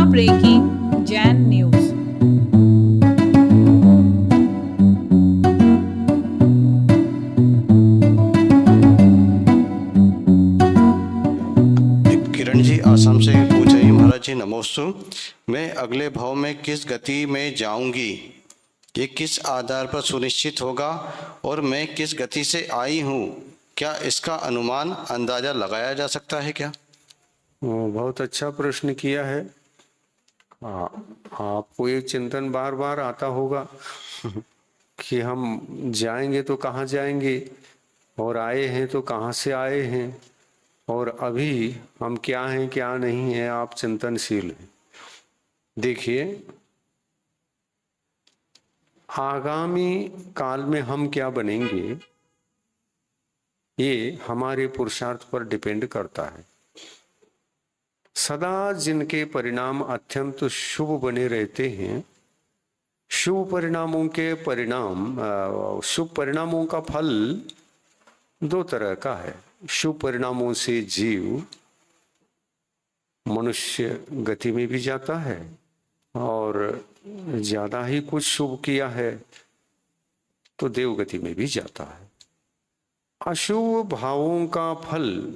Breaking Jain news. Kiran ji Assam से पूछ रही महाराज जी नमोस्तु। मैं अगले भाव में किस गति में जाऊंगी, ये किस आधार पर सुनिश्चित होगा, और मैं किस गति से आई हूँ, क्या इसका अनुमान अंदाजा लगाया जा सकता है क्या? बहुत अच्छा प्रश्न किया है। आपको ये चिंतन बार बार आता होगा कि हम जाएंगे तो कहाँ जाएंगे, और आए हैं तो कहाँ से आए हैं, और अभी हम क्या हैं क्या नहीं है। आप चिंतनशील हैं। देखिए, आगामी काल में हम क्या बनेंगे ये हमारे पुरुषार्थ पर डिपेंड करता है। सदा जिनके परिणाम अत्यंत शुभ बने रहते हैं, शुभ परिणामों के शुभ परिणामों का फल दो तरह का है। शुभ परिणामों से जीव मनुष्य गति में भी जाता है, और ज्यादा ही कुछ शुभ किया है तो देव गति में भी जाता है। अशुभ भावों का फल,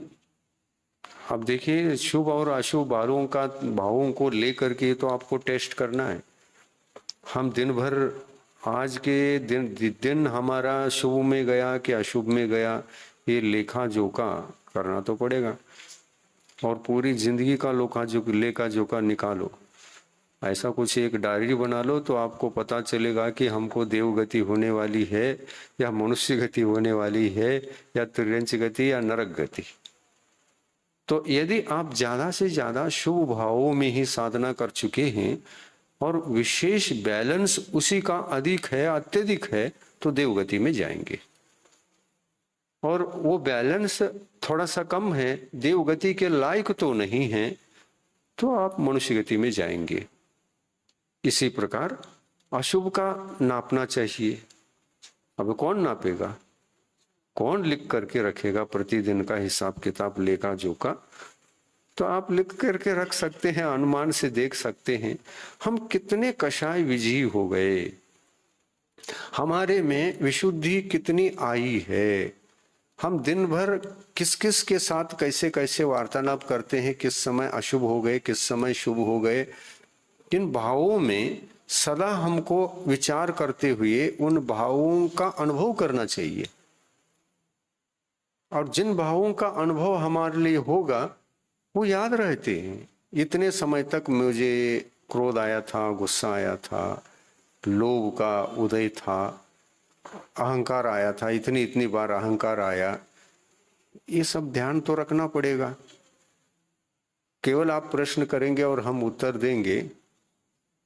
अब देखिए, शुभ और अशुभ भावों को लेकर के तो आपको टेस्ट करना है। हम दिन भर, आज के दिन हमारा शुभ में गया कि अशुभ में गया, ये लेखा जोखा करना तो पड़ेगा। और पूरी जिंदगी का लेखा जोखा निकालो। ऐसा कुछ एक डायरी बना लो तो आपको पता चलेगा कि हमको देव गति होने वाली है, या मनुष्य गति होने वाली है, या त्रियंच गति, या नरक गति। तो यदि आप ज्यादा से ज्यादा शुभ भावों में ही साधना कर चुके हैं और विशेष बैलेंस उसी का अधिक है, अत्यधिक है, तो देवगति में जाएंगे। और वो बैलेंस थोड़ा सा कम है, देवगति के लायक तो नहीं है, तो आप मनुष्य गति में जाएंगे। इसी प्रकार अशुभ का नापना चाहिए। अब कौन नापेगा, कौन लिख करके रखेगा प्रतिदिन का हिसाब किताब लेखा जोखा? तो आप लिख करके रख सकते हैं, अनुमान से देख सकते हैं हम कितने कषाय विजयी हो गए, हमारे में विशुद्धि कितनी आई है, हम दिन भर किस किस के साथ कैसे कैसे वार्तालाप करते हैं, किस समय अशुभ हो गए, किस समय शुभ हो गए। किन भावों में सदा हमको विचार करते हुए उन भावों का अनुभव करना चाहिए। और जिन भावों का अनुभव हमारे लिए होगा वो याद रहते हैं। इतने समय तक मुझे क्रोध आया था, गुस्सा आया था, लोभ का उदय था, अहंकार आया था, इतनी इतनी बार अहंकार आया, ये सब ध्यान तो रखना पड़ेगा। केवल आप प्रश्न करेंगे और हम उत्तर देंगे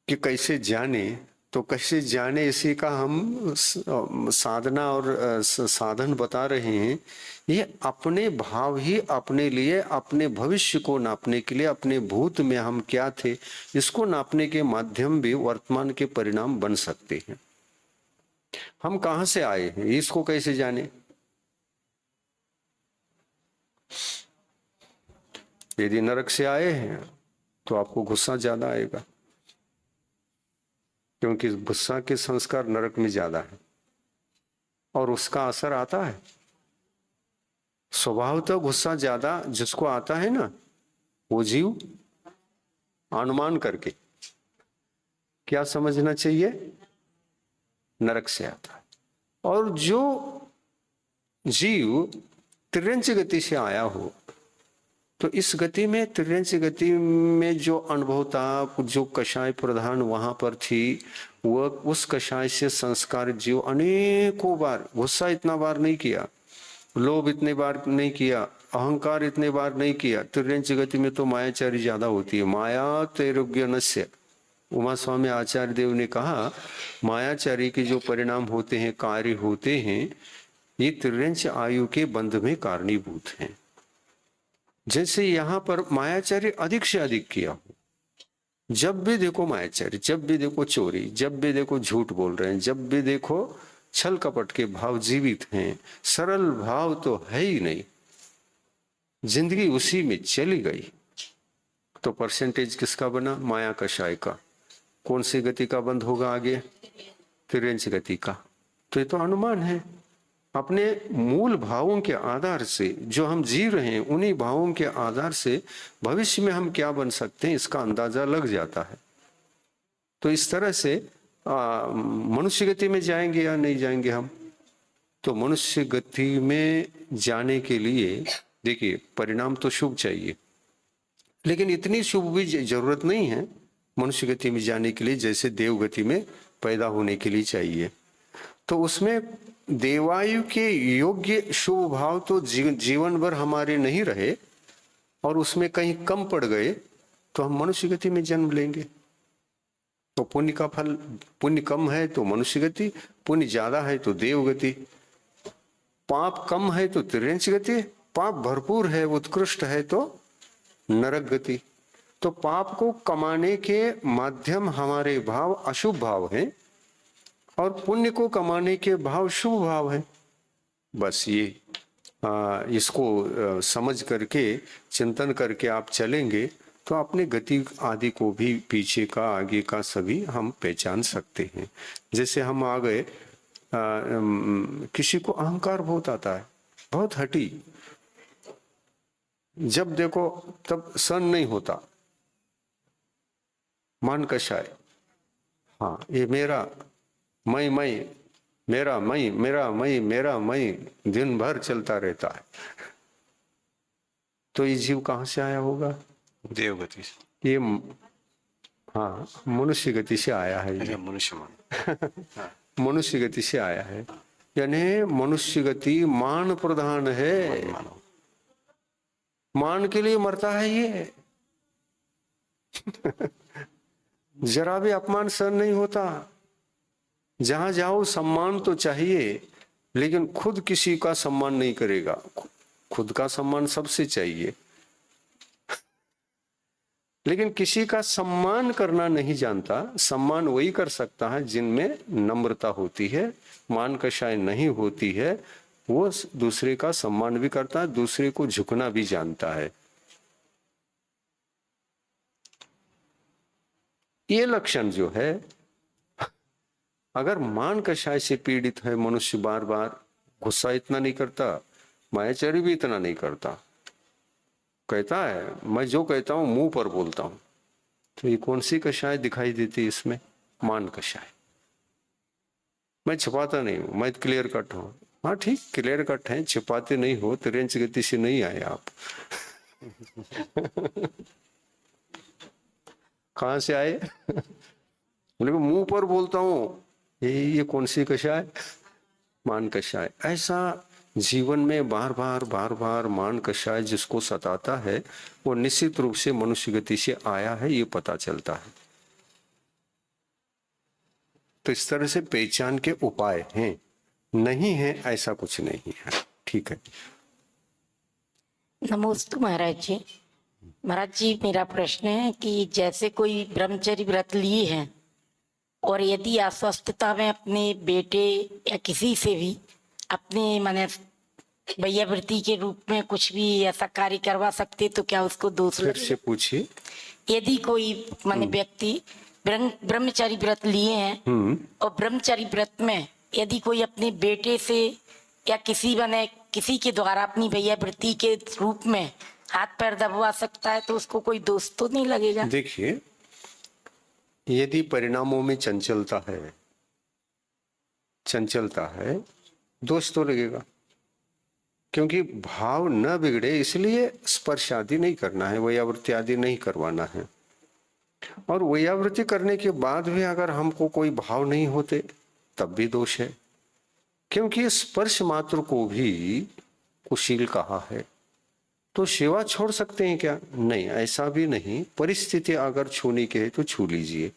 कि कैसे जाने, तो कैसे जाने इसी का हम साधना और साधन बता रहे हैं। ये अपने भाव ही अपने लिए, अपने भविष्य को नापने के लिए, अपने भूत में हम क्या थे इसको नापने के माध्यम भी वर्तमान के परिणाम बन सकते हैं। हम कहां से आए हैं इसको कैसे जाने? यदि नरक से आए हैं तो आपको गुस्सा ज्यादा आएगा, क्योंकि गुस्सा के संस्कार नरक में ज्यादा है और उसका असर आता है। स्वभावतः गुस्सा ज्यादा जिसको आता है ना, वो जीव अनुमान करके क्या समझना चाहिए, नरक से आता है। और जो जीव त्रियंच गति से आया हो, तो इस गति में, त्रियंच गति में जो अनुभव था, जो कषाय प्रधान वहां पर थी, वह उस कषाय से संस्कार जीव अनेकों बार, गुस्सा इतना बार नहीं किया, लोभ इतने बार नहीं किया, अहंकार इतने बार नहीं किया। त्रियंच गति में तो मायाचारी ज्यादा होती है। माया तैरोग्य नस्य, उमा स्वामी आचार्य देव ने कहा, मायाचारी के जो परिणाम होते हैं, कार्य होते हैं, ये त्रियंच आयु के बंध में कारणीभूत हैं। जैसे यहां पर मायाचारी अधिक से अधिक किया हो, जब भी देखो मायाचारी, जब भी देखो चोरी, जब भी देखो झूठ बोल रहे हैं, जब भी देखो छल कपट के भाव जीवित हैं, सरल भाव तो है ही नहीं, जिंदगी उसी में चली गई। तो परसेंटेज किसका बना? माया कषाय का। कौन सी गति का बंद होगा आगे? तिर्यंच गति का। तो ये तो अनुमान है। अपने मूल भावों के आधार से जो हम जी रहे हैं, उन्हीं भावों के आधार से भविष्य में हम क्या बन सकते हैं इसका अंदाजा लग जाता है। तो इस तरह से मनुष्य गति में जाएंगे या नहीं जाएंगे हम? तो मनुष्य गति में जाने के लिए देखिए परिणाम तो शुभ चाहिए, लेकिन इतनी शुभ भी जरूरत नहीं है मनुष्य गति में जाने के लिए जैसे देव गति में पैदा होने के लिए चाहिए। तो उसमें देवायु के योग्य शुभ भाव तो जीवन भर हमारे नहीं रहे और उसमें कहीं कम पड़ गए तो हम मनुष्य गति में जन्म लेंगे। तो पुण्य का फल, पुण्य कम है तो मनुष्य गति, पुण्य ज्यादा है तो देव गति, पाप कम है तो तिर्यंच गति, पाप भरपूर है उत्कृष्ट है तो नरक गति। तो पाप को कमाने के माध्यम हमारे भाव अशुभ भाव हैं और पुण्य को कमाने के भाव शुभ भाव हैं। बस ये इसको समझ करके चिंतन करके आप चलेंगे तो अपने गति आदि को भी पीछे का आगे का सभी हम पहचान सकते हैं। जैसे हम आ गए किसी को अहंकार बहुत आता है, बहुत हठी, जब देखो तब सहन नहीं होता, मान कषाय, हाँ ये मेरा मैं मेरा मेरा मैं दिन भर चलता रहता है। तो ये जीव कहाँ से आया होगा? देव गति से। ये हाँ मनुष्य गति से आया है। ये मनुष्य मान मनुष्य गति से आया है, यानी मनुष्य गति मान प्रधान है। मान के लिए मरता है ये। जरा भी अपमान सहन नहीं होता। जहां जाओ सम्मान तो चाहिए, लेकिन खुद किसी का सम्मान नहीं करेगा। खुद का सम्मान सबसे चाहिए, लेकिन किसी का सम्मान करना नहीं जानता। सम्मान वही कर सकता है जिनमें नम्रता होती है, मान कषाय नहीं होती है, वो दूसरे का सम्मान भी करता है, दूसरे को झुकना भी जानता है। ये लक्षण जो है, अगर मान कषाय से पीड़ित है मनुष्य, बार बार गुस्सा इतना नहीं करता, मायाचारी भी इतना नहीं करता, कहता है मैं जो कहता हूं मुंह पर बोलता हूं, तो ये कौन सी कषाय दिखाई देती है इसमें? मान कषाय। मैं छिपाता नहीं हूं, मैं क्लियर कट हूं। हाँ ठीक, क्लियर कट है, छिपाते नहीं हो, तिर्यंच गति से नहीं आए आप। कहां से आए? बोले मुंह पर बोलता हूं, ये कौन सी कषाय? मान कषाय। ऐसा जीवन में बार बार मान कषाय जिसको सताता है, वो निश्चित रूप से मनुष्य गति से आया है, ये पता चलता है। तो इस तरह से पहचान के उपाय हैं, नहीं है ऐसा कुछ नहीं है। ठीक है। नमोस्तु महाराज जी। महाराज जी मेरा प्रश्न है कि जैसे कोई ब्रह्मचर्य व्रत लिए हैं और यदि अस्वस्थता में अपने बेटे या किसी से भी अपने माने वैयावृत्ति के रूप में कुछ भी ऐसा कार्य करवा सकते, तो क्या उसको दोष फिर से पूछिए। यदि कोई माने व्यक्ति ब्रह्मचारी व्रत लिए हैं और ब्रह्मचारी व्रत में यदि कोई अपने बेटे से या किसी के द्वारा अपनी वैयावृत्ति के रूप में हाथ पैर दबवा सकता है, तो उसको कोई दोष तो नहीं लगेगा? देखिए, यदि परिणामों में चंचलता है, दोष तो लगेगा, क्योंकि भाव न बिगड़े इसलिए स्पर्श आदि नहीं करना है, वैयावृत्ति आदि नहीं करवाना है। और वैयावृत्ति करने के बाद भी अगर हमको कोई भाव नहीं होते तब भी दोष है, क्योंकि स्पर्श मात्र को भी कुशील कहा है। तो सेवा छोड़ सकते हैं क्या? नहीं, ऐसा भी नहीं। परिस्थिति अगर छूने की है तो छू लीजिए,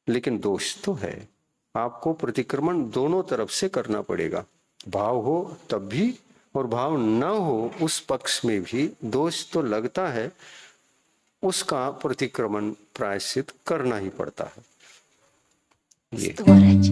लेकिन दोष तो है। आपको प्रतिक्रमण दोनों तरफ से करना पड़ेगा। भाव हो तब भी और भाव न हो उस पक्ष में भी दोष तो लगता है, उसका प्रतिक्रमण प्रायश्चित करना ही पड़ता है। ये महाराज